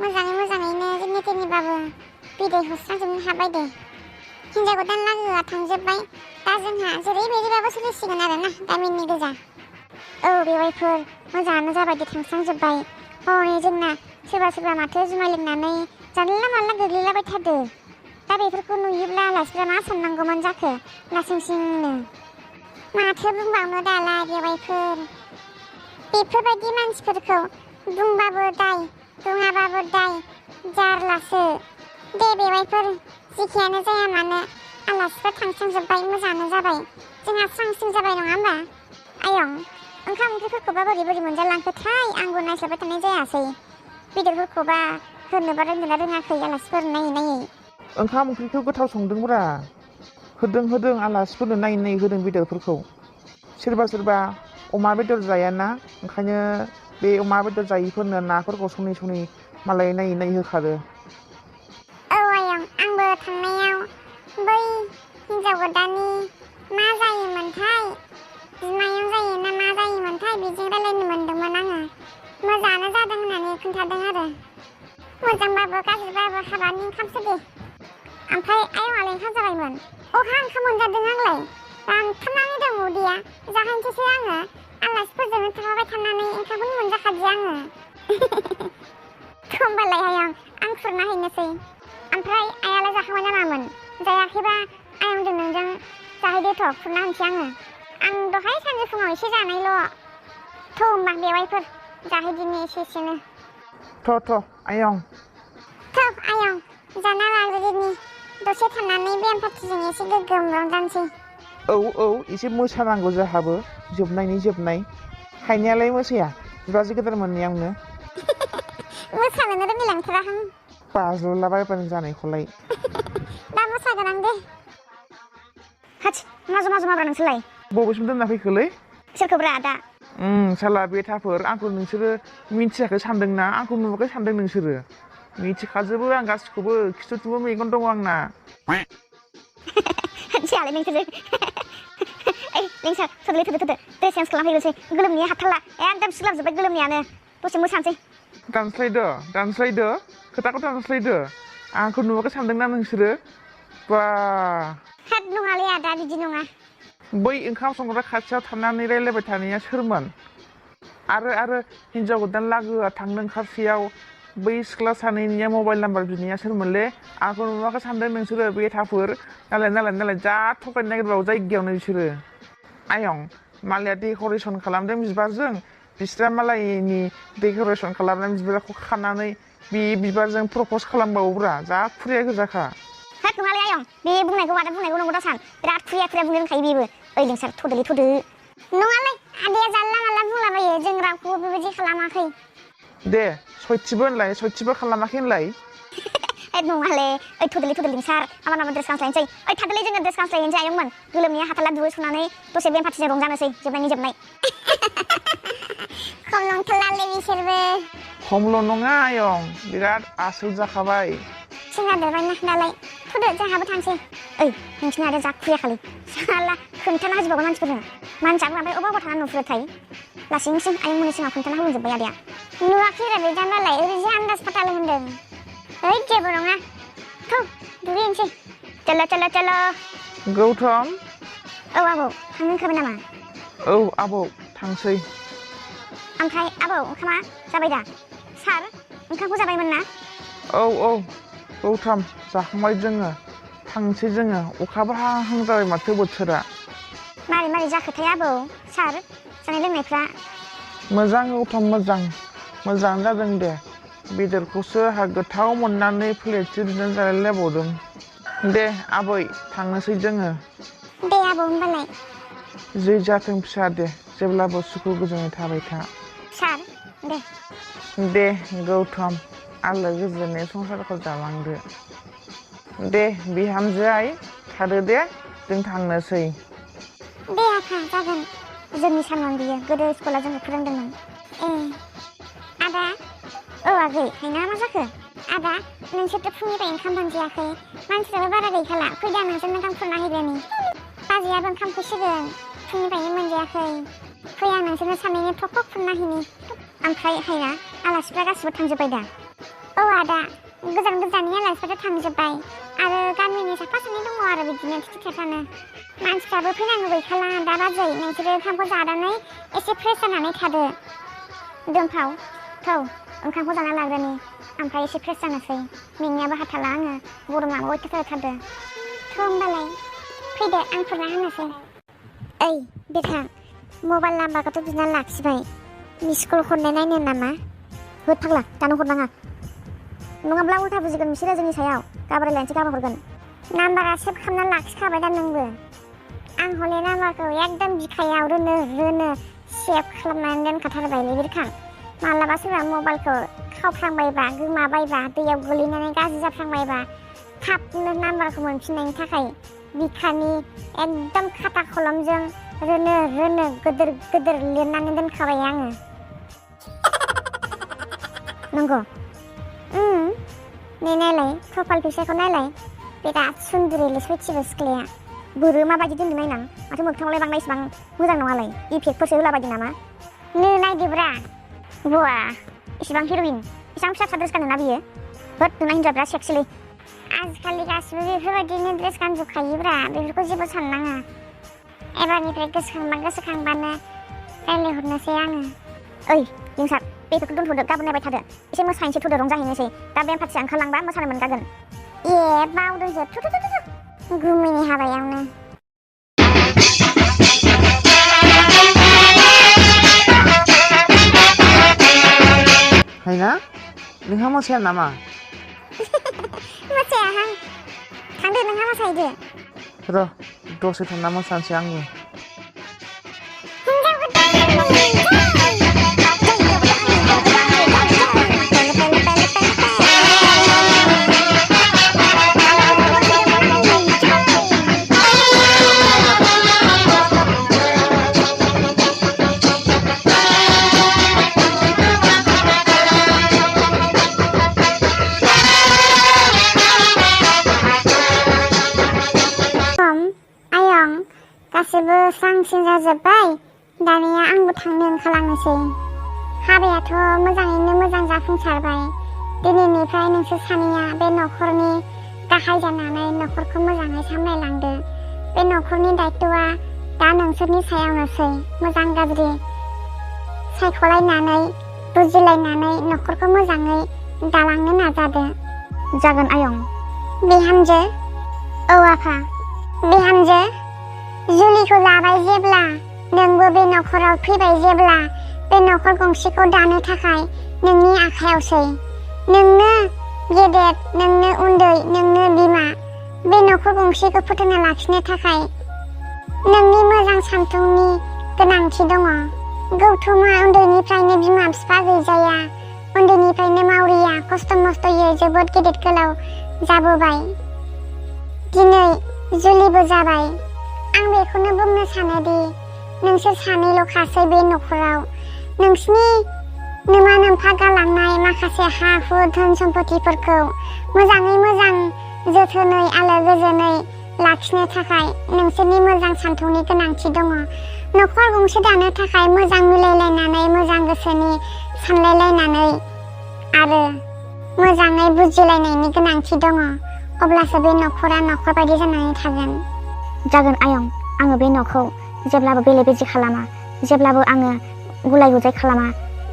मोजाङैनो जेने थेनेबाबो बिदै हरस्रांजोबनो हाबाय दे। हिनजाव गोदान लागोआ थांजोब्बाय, दा जोंहा जेरैबायदिबाबो सोलिसिगोन आरोना गामिनि गोजा। औ बेवाइफोर मोजाङानो जाबाय दे थांस्रांजोब्बाय। हनै जोंना सोरबा माथो जुमाय लोंनानै जानला मानला गोग्लैलाबाय थादो। दा बेफोरखौ नुयोब्ला आलासिफ्रा मा साननांगौमोन जाखो लासिंसिंनो। माथो बुंबावनो दालाय बेवाइफोर, बेफोरबायदि मानसिफोरखौ बुंबाबो दाय बुङाबाबो दाय जारलासो। दे बेवाइफोर जेखियानो जाया मानो आलासिफ्रा थांस्रांजोब्बाय, मोजाङानो जाबाय। जोंहा स्रां स्रिं जाबाय नङा होमबा आयं? ओंखाम ओंख्रिफोरखौबा बोरै मोनजालांखोथाय आंबो नायस्लाबबाय थानाय जायासै। बेदरफोरखौबा होनोबा रोंगोना रोङाखै आलासिफोर नायै। ओंखाम ओंख्रिखौ गोथाव संदोंब्रा, होदों आलासिफोरनो नायै होदों बेदरफोरखौ। सोरबा अमा बेदर जायाना, ओंखायनो बे अमा बेदर जायैफोरनो नाफोरखौ सनै मालाय नायै होखादो। औ आयं, आंबो थांनायाव बै हिनजाव गोदाननि मा जायोमोनथाय, बिमायं जायो ना मा जायोमोनथाय, बेजों रायलायनो मोनदोंमोन आङो। मोजाङानो जादों होननानै खोन्थादों आरो। मोजांबाबो गाज्रिबाबो हाबानि ओंखामसो दे। ओमफ्राय आयंआलाय ओंखाम जाबायमोन? अहा ओंखाम मोनजादों आंलाय, रानथाबनानै दं उदैया। जाहैनोसैसो आङो, आलासिफोरजोंनो थाफाबाय थानानै ओंखामखौनो मोनजाखादिया आङो। होमबालाय आयं आं खुरना हैनोसै। ओमफ्राय आयालाय जाखांबाय ना मामोन? जायाखैबा आयंजों नोंजों जाहैदोथ', खुरना होनोसै आङो। आं दहाय सानजौफुङाव एसे जानायल'। थ' होमबा बेवाइफोर जाहैदिनि एसेनो। थ' आयं। थ' आयं जाना लाग्रोदिनि, दसे थानानै बेम पार्टिजों एसे गोग्गोम रंजानोसै। औ एसे मोसानांगौ जोंहाबो, जोबनाय। हायनायालाय मोसाया बिबाजै गोदान मोननायावनो। मोसानोनो रोंलायलांथाराहां। बाज्ल'लाबायबानो जानायखौलाय। दा मोसागोन आं दे। हाथस, मा जमा नोंसोरलाय? बबेसिम दोनना फैखोलै? सोरखौब्रा आदा? साला बेथाफोर, आंखौ नोंसोरो मिथियाखै सानदोंना? आंखौ नुवाखै सानदों नोंसोरो? मिथिखाजोबो आं गासिखौबो, खिथुथिंबो मेगन दङ आंना। जालाय नोंसोरो। ओइ लिंसार, थोदो ड्रेस चेन्ज खालामहैनोसै, गोलोमनाया हाथारला, एकदम सिलाबजोब्बाय गोलोमनायानो। दसे मोसानोसै। दानस्लायदो खोथाखौ दानस्लायदो। आंखौ नुवाखै सानदोंना नोंसोरो? बा हेद नङालै आदा, बिदि नङा। बै ओंखाम संग्रा खाथियाव थानानै रायलायबाय थानाया सोरमोन? आरो हिनजाव गोदान लागोआ थांनो ओंखारसेयाव बै सिख्ला सानैनिया मबाइल नाम्बार बिनाया सोरमोनलै? आंखौ नुवाखै सानदों नोंसोरो बेथाफोर। नालाय जा थगायनो नागिरबावो जायगायावनो बिसोरो। आयं, मालाया डेक'रेसन खालामदों बिबारजों, बिस्रा मालायनि डेक'रेसन खालामनाय बिबारखौ खानानै बे बिबारजों प्रपस खालामबावोब्रा, जा खुरिया गोजाखा। हेद नङालै आयं, बे बुंनायखौ आदा बुंनायखौ नंगौ दा सान। बिराद खुरिया बुंनो रोंखायो बेबो। ओइ लिंसार, थदोलै थदो। नङालै, आदाया जानला मानला बुंलाबायो, जों रावखौबो बेबायदि खालामाखै। दे सयथिबो खालामाखै होनलाय। हेद नङालै, ओइ थदोलै लिंसार, माबा ड्रेस गानस्लायनोसै। ओइ थादोलै जोङो ड्रेस गानस्लायहैनोसै आयंमोन। गोलोमनाया हाथारला, दुगैसुनानै दसे बेम पार्टिजों रंजानोसै, जोबनाय। खम नंथारलालै बिसोरबो। खमल' नङा आयं, बिराद आसोल जाखाबाय। जोंहा देरबायना दालाय। थदो जोंहाबो थांसै। ओइ नोंसिनि आदाया जा खुरियाखालै, साला खोन्थाना होजोबबावगोन मानसिफोरनो। मानसियाबो ओमफ्राय अबाव थाना नुफुरोथाय। लासिंसिं आयंमोननि सिगाङाव खोन्थाना होजोब्बाय आदाया। नुवाखै रे बेजामालाय, ओरैजे आन्दाज फाथाल होनदों। ओइ जेबो नङा, थ' दुगैहैनोसै। चलो। गौतम। औ आबौ, थांनो ओंखारबाय नामा? औ आबौ, थांसै। ओमफ्राय आबौ, ओंखामा जाबाय दा? सार, ओंखामखौ जाबायमोन ना? औ गौतम, जाखांबाय जोङो। थांसै जोङो, अखाबो हाहां जाबाय माथो बोथोरा। मारै जाखोथाय आबौ, सार, जानाय लोंनायफ्रा? मोजां गौतम, मोजाङानो जादों दे। बेदरखौसो आंहा गोथाव मोननानै प्लेटसे बिनानै जालायलायबावदों। दे आबै, थांनोसै जोङो। दे आबौ होमबालाय। जै जाथों फिसा दे, जेब्लाबो सुखु गोजोनै थाबाय था। सार, दे। दे गौतम, आलो गोजोनै संसारखौ जालांदो। दे बिहामजो आइ, थादो दे, जों थांनोसै। दे आफा, जागोन। जोंनि सानमोन बियो, गोदो स्कुलाव जोंखौ फोरोंदोंमोन। ए आदा। औ आगै, हायना मा जाखो? आदा, नोंसोरथ' फुंनिफ्राय ओंखाम मोनजायाखै, मानसिफ्राबो बारा गैखाला, फैदा नोंसोरनो ओंखाम खुरना हैग्रोनि। बाजैयाबो ओंखाम उखैसिगोन, फुंनिफ्रायनो मोनजायाखै। फै आं नोंसोरनो सानैनो थख' खुरना हैनि। ओमफ्राय हायना, आलासिफ्रा गासिबो थांजोब्बाय दा? औ आदा गोजान गोजाननि आलासिफोरा थांजोब्बाय आरो गामिनि साफा सानै दङ आरो बिदिनो थिथि मानसिफ्राबो फैनांगौ गैखाला दा बाजै नोंसोरो ओंखामखौ जानानै एसे फ्रेस जानानै थादो दोनफाव थौ ओंखामखौ जाना लाग्रोनि ओमफ्राय एसे फ्रेस जानोसै मेंनायाबो हाथाला आङो गरमाबो अयथासार जाथारदों थ' होमबालाय फैदो आं खुरना होनोसै ओइ बिरहां मबाइल नाम्बारखौथ' बिना लाखिबाय मिस कल हरनाय नायनो नामा होद फाग्ला दानो हरनाङा नङाब्ला उल्था बुजिगोन बिसोरो जोंनि सायाव गाबोन रायलायनोसै गाबोन हरगोन नाम्बारा सेभ खालामना लाखिखाबाय दा नोंबो आं हरनाय नाम्बारखौ एकदम बिखायाव रोनो सेभ खालामनानै दोनखाथारबायलै बिरखां मालाबा सोरबा मबाइलखौ खावफ्लांबायबा गोमाबायबा दैयाव गोलैनानै गाज्रि जाफ्लांबायबा थाबनो नाम्बारखौ मोनफिननायनि थाखाय बिखानि एकदम खाथा कलमजों रोनो गोदोर लिरनानै दोनखाबाय आङो नंगौ नै नायलाय प्रफाइल पिक्सारखौ नायलाय बिराद सुन्दुरिलै सयथिबो सिख्लाया बोरो माबायदि दोनदों नायनां माथो मोगथाङावलाय बांद्राय इसेबां मोजां नङालाय इफेक्टफोरसो होलाबायदो नामा नो नायदोब्रा बा इसेबां हिर'इन इसेबां फिसा फिसा ड्रेस गानोना बियो होद नोंना हिन्जावआ बिराद सेक्सिलै आजिखालि गासिबो बेफोरबायदिनो ड्रेस गानजोबखायोब्रा बेफोरखौ जेबो साननाङा एबारनिफ्राय गोसोखांबानो रायलायहरनोसै आङो ओइ लिंसार बेफोरखौ दोनथ'दो गाबोन नायबाय थादो एसे मोसाहैनोसै थ'दो रंजाहैनोसै दा बेम पार्टिया ओंखारलांबा मोसानो मोनगागोन ए बावदोंसो गुमैनि हाबायावनो हायना नोंहा मोसाया नामा मोसायाहां थांदो नोंहा मोसाहैदो र' दसे थाना मोसानोसै आंबो गासैबो स्रांसिन जाजोब्बाय दानिया आंबो थांनो ओंखारलांनोसै हाबायाथ' मोजाङैनो मोजां जाफुंसारबाय दिनैनिफ्राय नोंसोर सानैया बे न'खरनि गाहाय जानानै न'खरखौ मोजाङै सामलायलांदो बे न'खरनि दायित्वआ दा नोंसोरनि सायावनोसै मोजां गाज्रि सायख'लायनानै बुजिलायनानै न'खरखौ मोजाङै दालांनो नाजादो जागोन आयं बिहामजो औ आफा बिहामजो जुलिखौ लाबाय जेब्ला नोंबो बे न'खराव फैबाय जेब्ला बे न'खर गंसेखौ दानो थाखाय नोंनि आखायावसै नोंनो गेदेर नोंनो उन्दै नोंनो बिमा बे न'खर गंसेखौ फोथांना लाखिनो थाखाय नोंनि मोजां सान्थौनि गोनांथि दङ गौतमा उन्दैनिफ्रायनो बिमा बिफा गैजाया उन्दैनिफ्रायनो मावरिया खस्थ' मस्थ'यै जोबोद गेदेर गोलाव जाबोबाय दिनै जुलिबो जाबाय आं बेखौनो बुंनो सानोदि नोंसोर सानैल'खासै बे न'खराव नोंसिनि नोमा नोम्फा गालांनाय माखासे हा हु धोन सम्पतिफोरखौ मोजाङै मोजां जोथोनै आलो गोजोनै लाखिनो थाखाय नोंसोरनि मोजां सान्थौनि गोनांथि दङ न'खर गंसे दानो थाखाय मोजां मिलायलायनानै मोजां गोसोनि सानलायलायनानै आरो मोजाङै बुजिलायनायनि गोनांथि दङ अब्लासो बे न'खरा न'खर बायदि जानानै थागोन जागोन आयं आङो बे न'खौ जेब्लाबो बेले बेजे खालामा जेब्लाबो आङो गुलाय गुजाय खालामा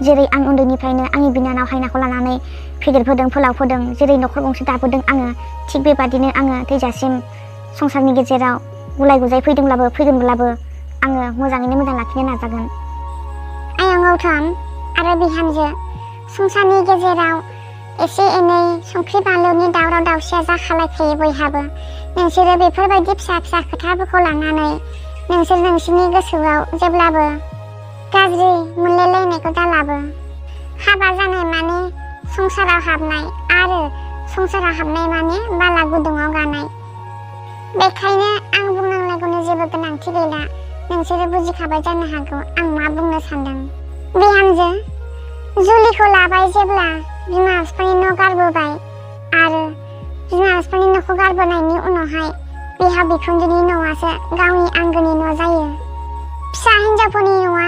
जेरै आं उन्दैनिफ्रायनो आंनि बिनानाव हायनाखौ लानानै फेदेरबोदों फोलावबोदों जेरै न'खर गंसे दाबोदों आङो थिग बेबादिनो आङो थैजासिम संसारनि गेजेराव गुलाय गुजाय फैगोनब्लाबो आङो मोजाङैनो मोजां लाखिनो नाजागोन आयं गौतम आरो बिहामजो संसारनि गेजेराव एसे एनै संख्रि बानलुनि दावराव दावसिया जाखालायखायो बयहाबो नोंसोरो बेफोरबायदि फिसा फिसा खोथाफोरखौ लानानै नोंसोर नोंसिनि गोसोआव जेब्लाबो गाज्रि मोनलायलायनायखौ दालाबो हाबा जानाय माने संसाराव हाबनाय आरो संसाराव हाबनाय माने बाला गुदुङाव गानाय बेखायनो आं बुंनांलायगौनि जेबो गोनांथि गैला नोंसोरो बुजिखाबाय जानो हागौ आं मा बुंनो सानदों बिहामजो जुलिखौ लाबाय जेब्ला बिमा बिफानि न' गारबोबाय आरो बिमा बिफानि न'खौ गारबोनायनि उनावहाय बिहाव बिखुनजोनि न'आसो गावनि आंगोनि न' जायो फिसा हिन्जावफोरनि न'आ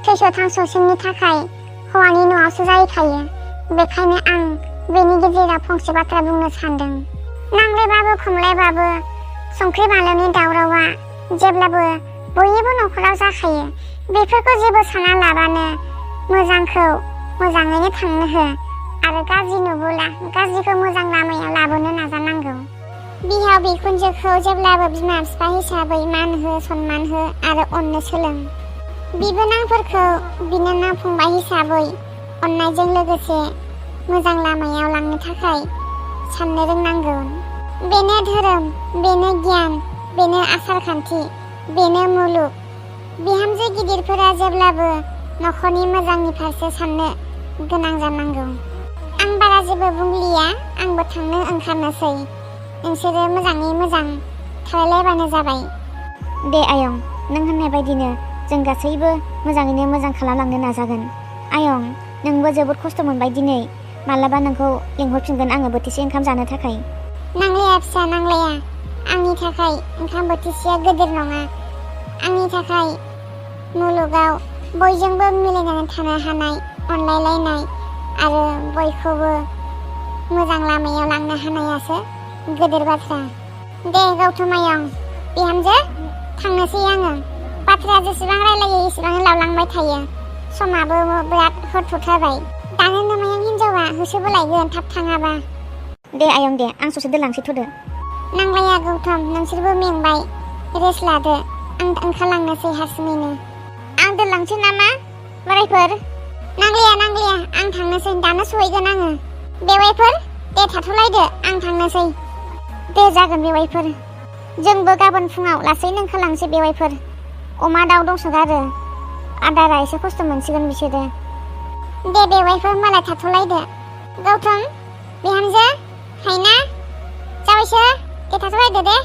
थैस' थांस'सिमनि थाखाय हौवानि न'आवसो जाहैखायो बेखायनो आं बेनि गेजेराव फंसे बाथ्रा बुंनो सानदों। नांलायबाबो खमलायबाबो संख्रि बानलुनि दावरावआ जेब्लाबो बयनिबो न'खराव जाखायो। बेफोरखौ जेबो साना लाबानो मोजांखौ मोजाङैनो थांनो हो आरो गाज्रि नुबोला गाज्रिखौ मोजां लामायाव लाबोनो नाजानांगौ। बिहाव बिखुनजोखौ जेब्लाबो बिमा बिफा हिसाबै मान हो, सनमान हो आरो अननो सोलों। बिबोनांफोरखौ बिनानाव फंबाय हिसाबै अननायजों लोगोसे मोजां लामायाव लांनो थाखाय साननो रोंनांगौ। बेनो धोरोम, बेनो गियान, बेनो आसार खान्थि, बेनो मुलुग। बिहामजो गिदिरफोरा जेब्लाबो न'खरनि मोजांनि फारसे साननो गोनां जानांगौ। आं बारा जेबो बुंलिया, आंबो थांनो ओंखारनोसै। नोंसोरो मोजाङै मोजां थालायलायबानो जाबाय। दे आयं, नों होननाय बायदिनो जों गासैबो मोजाङैनो मोजां खालामलांनो नाजागोन। आयं, नोंबो जोबोद खस्थ' मोनबाय दिनै। मालाबा नोंखौ लिंहरफिनगोन आङो बोथिसे ओंखाम जानो थाखाय। नांलाया फिसा नांलाया। आंनि थाखाय ओंखाम बोथिसेया गिदिर नङा। आंनि थाखाय मुलुगाव बयजोंबो मिलायनानै थानो हानाय, अनलायलायनाय आरो बयखौबो मोजां लामायाव लांनो हानायासो गिदिर बाथ्रा। दे गौतम आयं, बिहामजो थांनोसै आङो। बाथ्राया जेसेबां रायलायो एसेबां लावलांबाय थायो। समाबो बिराद हरथ'थारबाय। दानो नामायां हिनजावा होसोबोलायगोन थाब थाङाबा। दे आयं दे, आं ससे दोनलांसै थ'दो। नांलाया गौतम, नोंसोरबो मेंबाय, रेस्ट लादो। आं ओंखारलांनोसै हारसिङैनो। आं दोनलांसै नामा बोरायफोर? नांलाया, आं थांनोसै। दानो सहैगोन आङो। बेवाइफोर दे थाथ'लायदो, आं थांनोसै। दे जागोन बेवाइफोर, जोंबो गाबोन फुङाव लासैनो ओंखारलांसै बेवाइफोर। अमा दाउ दंसोगारो, आदारा एसे खस्थ' मोनसिगोन बिसोरो। दे बेवाइफोर होनबालाय थाथ'लायदो। गौतम, बिहामजो, हायना, जावैसो दे थाथ'लायदो दे।